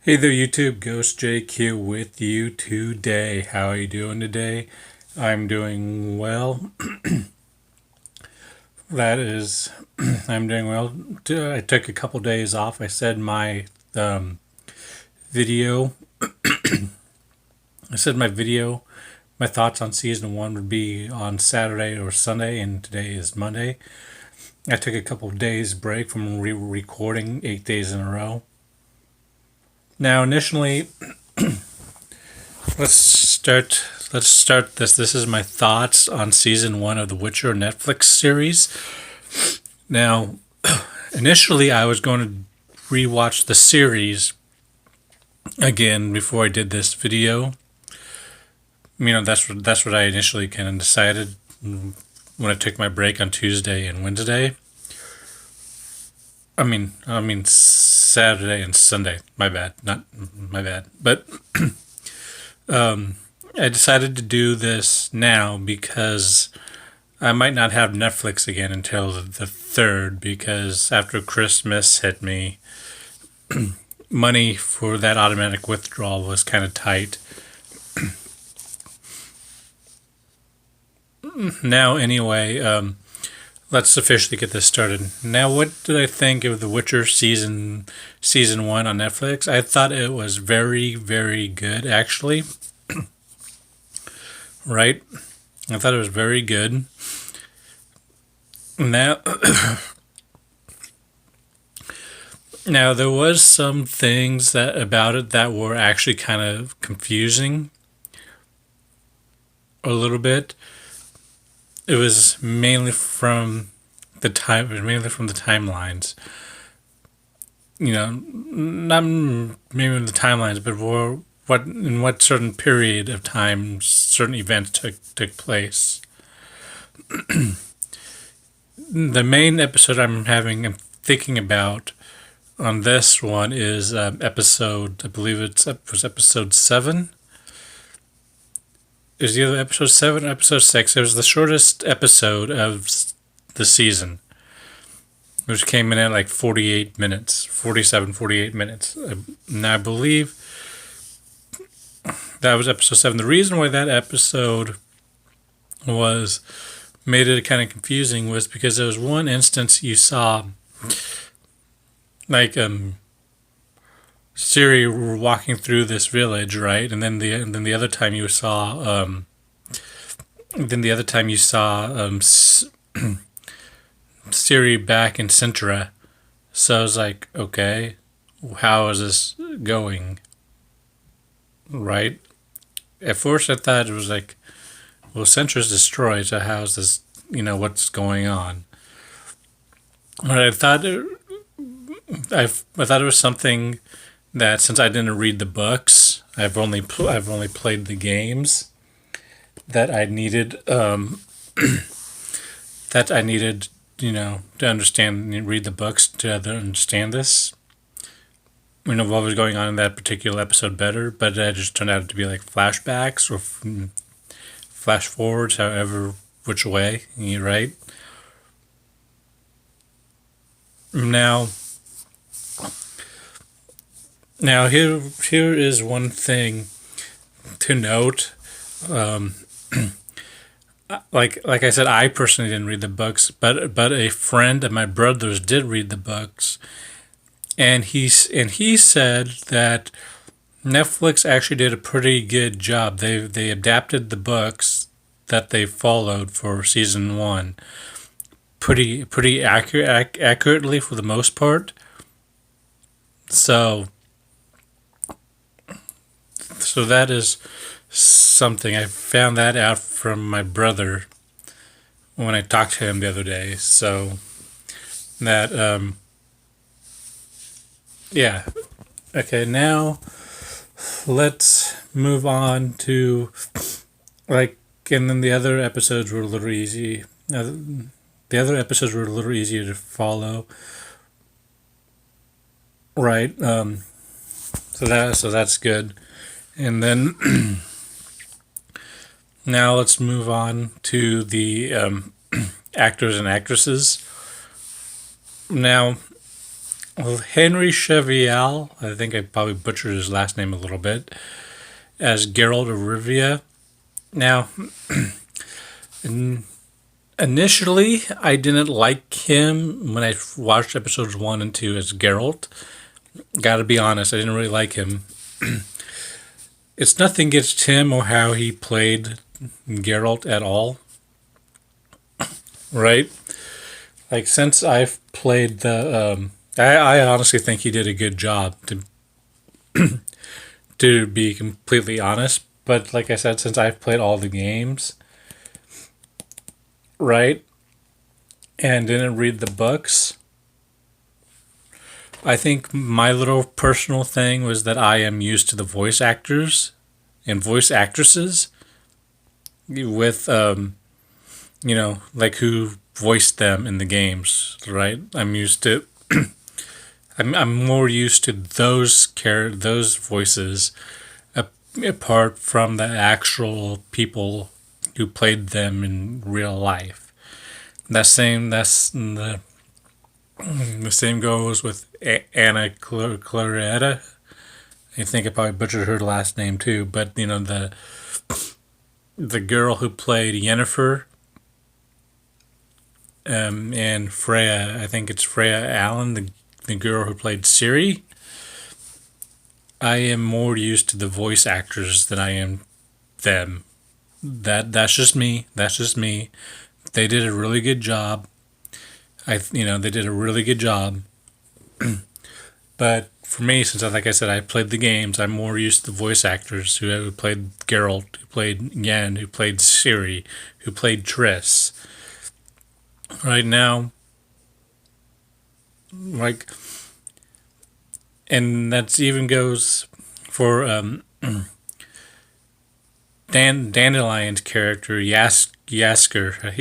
Hey there, YouTube. Ghost Jake here with you today. How are you doing today? I'm doing well. That is, I'm doing well. I took a couple days off. I said um, video, my my thoughts on season one would be on Saturday or Sunday, and today is Monday. I took a couple days break from recording 8 days in a row. Now, initially, Let's start. Let's start this. This is my thoughts on season one of the Witcher Netflix series. Now, initially, I was going to rewatch the series again before I did this video. That's what I initially kind of decided when I took my break on Tuesday and Wednesday. I mean Saturday and Sunday. My bad, not my bad. But I decided to do this now because I might not have Netflix again until the 3rd because after Christmas hit me, money for that automatic withdrawal was kind of tight. Now, anyway, let's officially get this started. Now, what did I think of The Witcher season one on Netflix? I thought it was very, very good, actually. Right? I thought it was very good. Now, now there was some things that about it that were actually kind of confusing a little bit. It was mainly from the time. It was mainly from the timelines. Not maybe the timelines, but what in what certain period of time certain events took place. The main episode I'm thinking about on this one is episode. I believe was episode 7. Is either episode 7 or episode 6. It was the shortest episode of the season, which came in at like 48 minutes, 47, 48 minutes. And I believe that was episode 7. The reason why that episode was made it kind of confusing was because there was one instance you saw like Siri walking through this village, right? And then the other time you saw Siri back in Sintra. So I was like, okay, how is this going? Right? At first I thought it was like, well, Sintra's destroyed, so how's this, what's going on? But I thought it was something that since I didn't read the books, I've only played the games that I needed to understand and read the books to understand this. What was going on in that particular episode better, but it just turned out to be like flashbacks or flash forwards, however, which way, right? Now, now here is one thing to note. Um, like I said, I personally didn't read the books, but a friend of my brother's did read the books, and he said that Netflix actually did a pretty good job. They adapted the books that they followed for season one pretty accurately for the most part. So that is something I found that out from my brother when I talked to him the other day. So that yeah. Okay, now let's move on to and then the other episodes were a little easy. The other episodes were a little easier to follow, right? So that's good. And then now let's move on to the actors and actresses. Now, Well, Henry Chevial, I think I probably butchered his last name a little bit, as Geralt of Rivia. Now, initially, I didn't like him when I watched episodes 1 and 2 as Geralt. Gotta be honest, I didn't really like him. It's nothing against him or how he played Geralt at all, right? Like, since I've played I honestly think he did a good job, to be completely honest. But like I said, since I've played all the games, right, and didn't read the books, I think my little personal thing was that I am used to the voice actors and voice actresses with, like who voiced them in the games, right? I'm used to, I'm more used to those voices apart from the actual people who played them in real life. The same goes with Anna Claretta. I think I probably butchered her last name too, but the girl who played Yennefer, and Freya. I think it's Freya Allen, the girl who played Ciri. I am more used to the voice actors than I am them. That's just me. That's just me. They did a really good job. They did a really good job. But for me, since like I said, I played the games, I'm more used to the voice actors who played Geralt, who played Yen, who played Ciri, who played Triss. Right now, like, and that even goes for Dandelion's character Yasker.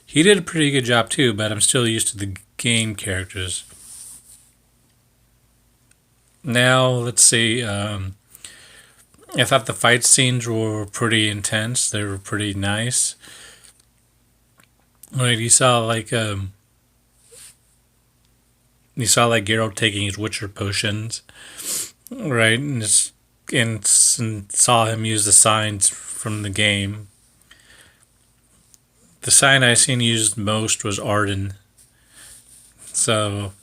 He did a pretty good job too, but I'm still used to the game characters. Now let's see. I thought the fight scenes were pretty intense. They were pretty nice. Right, you saw like Geralt taking his Witcher potions, right, and saw him use the signs from the game. The sign I seen used most was Arden, so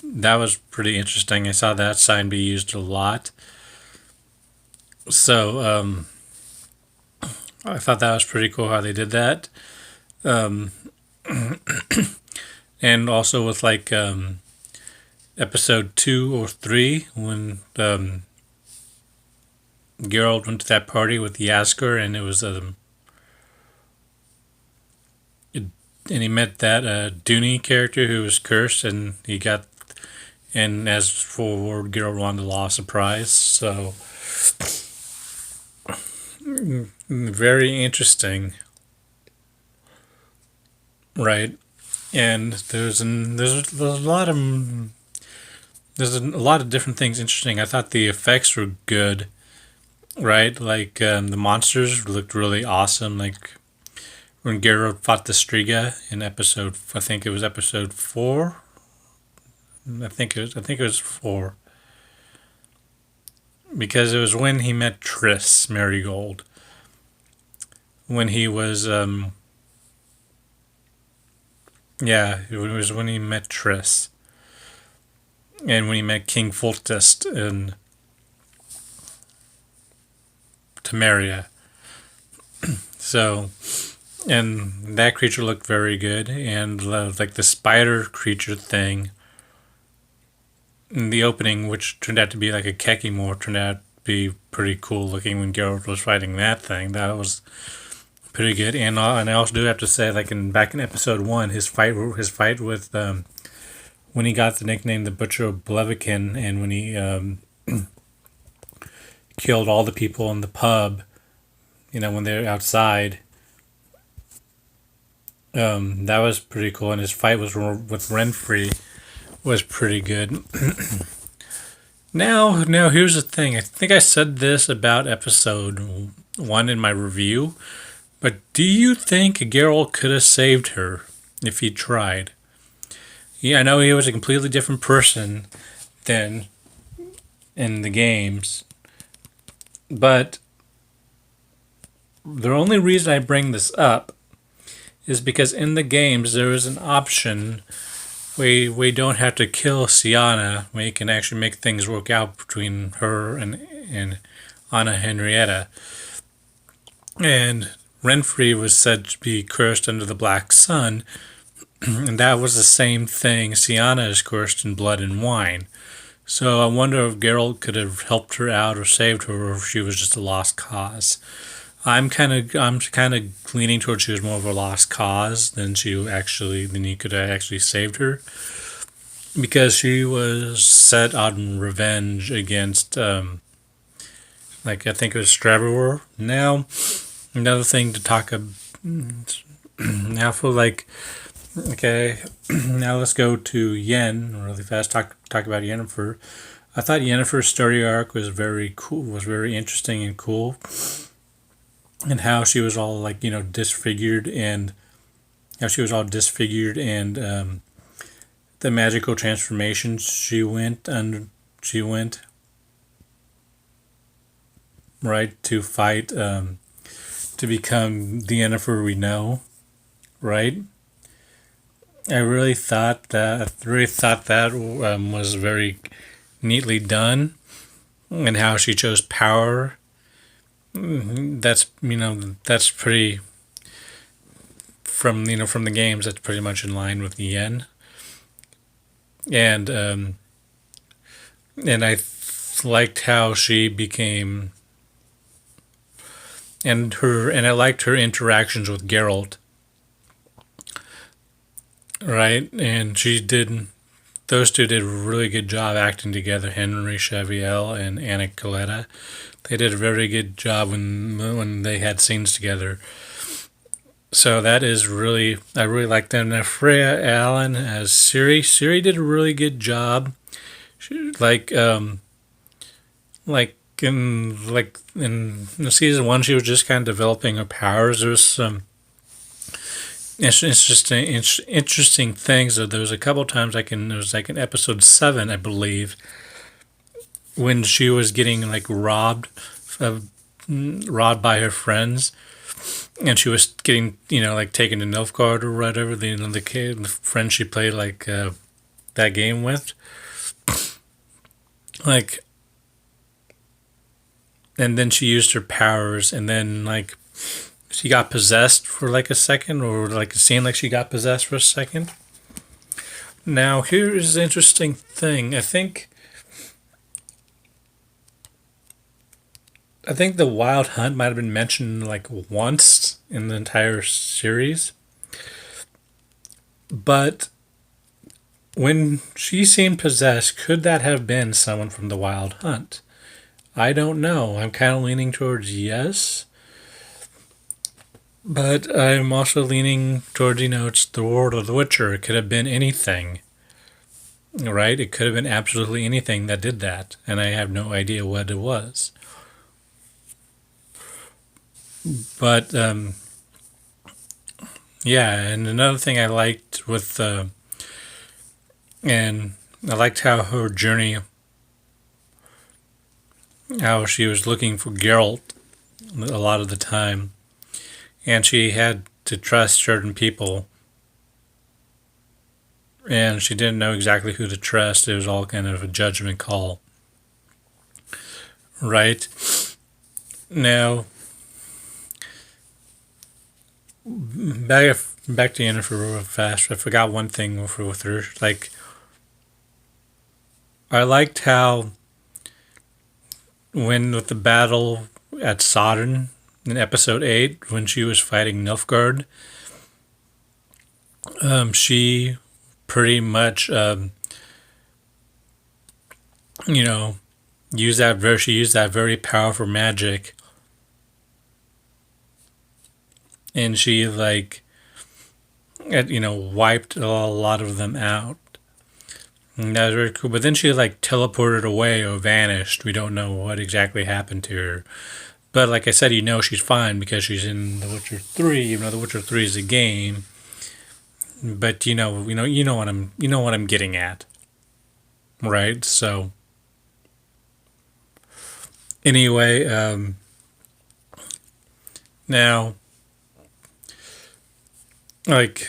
that was pretty interesting. I saw that sign be used a lot. So I thought that was pretty cool how they did that. Um, and also with like episode 2 or 3 when Geralt went to that party with Yasker, and it was and he met that Dooney character who was cursed, and as for Geralt won the lost surprise. So very interesting, right? And there's a lot of different things interesting. I thought the effects were good, right? Like the monsters looked really awesome. Like when Geralt fought the Striga in I think it was episode 4. I think it was 4, because it was when he met Triss Merigold. When he was it was when he met Triss, and when he met King Foltest in Temeria. So, and that creature looked very good, and like the spider creature thing in the opening, which turned out to be like a Kekimore, turned out to be pretty cool looking when Geralt was fighting that thing. That was pretty good, and I also do have to say, like back in episode 1, his fight with when he got the nickname the Butcher of Blaviken, and when he killed all the people in the pub, when they're outside. That was pretty cool, and his fight with Renfri was pretty good. Now, here's the thing. I think I said this about episode 1 in my review, but do you think Geralt could have saved her if he tried? I know he was a completely different person than in the games, but the only reason I bring this up is because in the games there is an option we don't have to kill Sienna. We can actually make things work out between her and Anna Henrietta. And Renfri was said to be cursed under the Black Sun, and that was the same thing. Sienna is cursed in blood and wine. So I wonder if Geralt could have helped her out or saved her, or if she was just a lost cause. I'm kind of leaning towards she was more of a lost cause than he could have actually saved her, because she was set on revenge against I think it was Stravor. Now another thing to talk about now for okay, now let's go to Yen really fast. Talk about Yennefer. I thought Yennefer's story arc was very cool, was very interesting and cool, and how she was all disfigured, and the magical transformations she went right to fight to become the Yennefer we know, right? I really thought that was very neatly done, and how she chose power. That's pretty from the games. That's pretty much in line with Yen, and I liked how she became, and I liked her interactions with Geralt. Right, and those two did a really good job acting together, Henry Cavill and Anna Coletta. They did a very good job when they had scenes together. So that is I really like them. Now Freya Allan as Ciri. Ciri did a really good job. She, in season 1, she was just kind of developing her powers. There was some interesting things. There was a couple times it was in episode 7, I believe, when she was getting robbed by her friends, and she was getting taken to Nilfgaard or whatever, the friend she played that game with, and then she used her powers, and then she got possessed for a second, or it seemed like she got possessed for a second. Now here's the interesting thing. I think the Wild Hunt might have been mentioned once in the entire series, but when she seemed possessed, could that have been someone from the Wild Hunt? I don't know. I'm kind of leaning towards yes. But I'm also leaning towards, it's the world of The Witcher. It could have been anything, right? It could have been absolutely anything that did that, and I have no idea what it was. But, yeah, and another thing I liked and I liked how her journey, how she was looking for Geralt a lot of the time, and she had to trust certain people, and she didn't know exactly who to trust. It was all kind of a judgment call, right? Now, back to Yennefer real fast. I forgot one thing with her. I liked how with the battle at Sodden in episode 8, when she was fighting Nilfgaard, she pretty much used that very powerful magic, and she wiped a lot of them out. And that was very cool. But then she teleported away or vanished. We don't know what exactly happened to her. But like I said, she's fine because she's in The Witcher 3, even though The Witcher 3 is a game. but you know what I'm getting at, right? So anyway, now like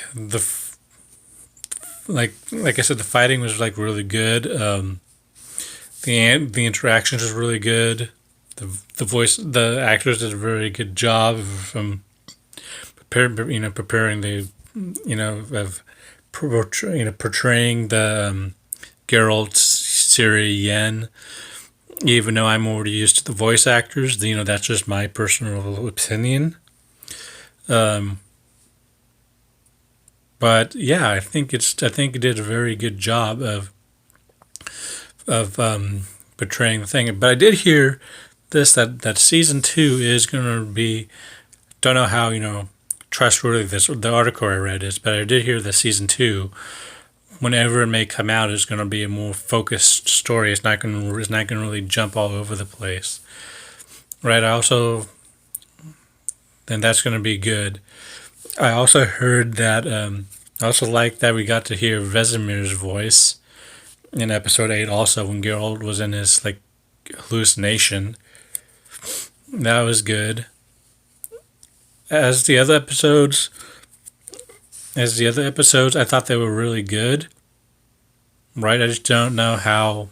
like I said, the fighting was like really good. The interactions was really good. The actors did a very good job of preparing the of portraying the Geralt, Ciri, Yen. Even though I'm already used to the voice actors, that's just my personal opinion. Um, but yeah, I think it did a very good job of portraying the thing. But I did hear this that season 2 is going to be, don't know how trustworthy the article I read is, but I did hear that season 2, whenever it may come out, is going to be a more focused story. It's not going to really jump all over the place, right? Then that's going to be good. I also heard that I also like that we got to hear Vesemir's voice in episode 8 also, when Geralt was in his like hallucination. That was good. As the other episodes, I thought they were really good. Right? I just don't know how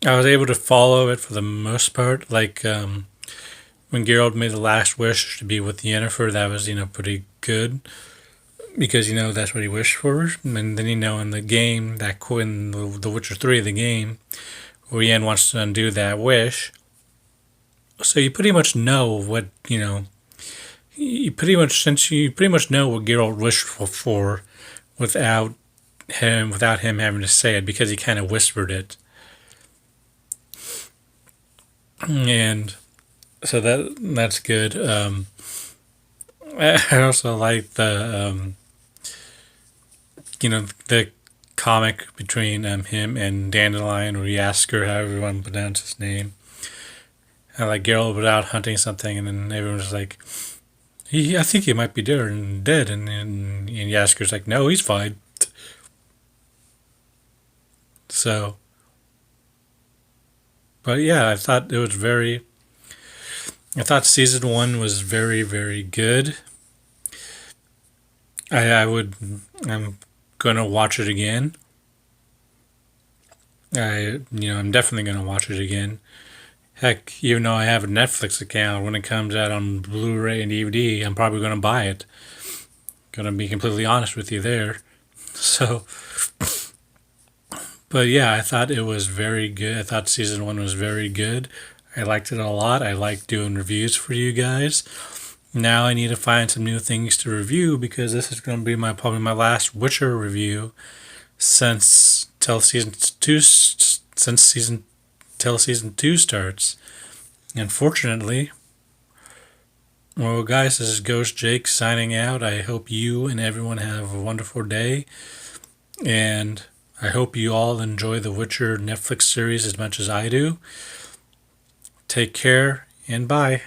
I was able to follow it for the most part. Like when Geralt made the last wish to be with Yennefer, that was pretty good because that's what he wished for. And then in the game that in the Witcher 3, the game where Yen wants to undo that wish, so you pretty much know what you pretty much know what Geralt wished for without him having to say it, because he kind of whispered it. And so that's good. I also like the comic between him and Dandelion, or Yasker, however you want to pronounce his name. I like Geralt was out hunting something, and then everyone was like, I think he might be dead, and Yasker's like, no, he's fine. So, but yeah, I thought season 1 was very, very good. I'm gonna watch it again. I'm definitely gonna watch it again. Heck, even though I have a Netflix account, when it comes out on Blu-ray and DVD, I'm probably gonna buy it. Gonna be completely honest with you there. So, but yeah, I thought it was very good. I thought season 1 was very good. I liked it a lot. I like doing reviews for you guys. Now I need to find some new things to review, because this is going to be probably my last Witcher review since season 2 starts. Unfortunately, well, guys, this is Ghost Jake signing out. I hope you and everyone have a wonderful day, and I hope you all enjoy the Witcher Netflix series as much as I do. Take care, and bye.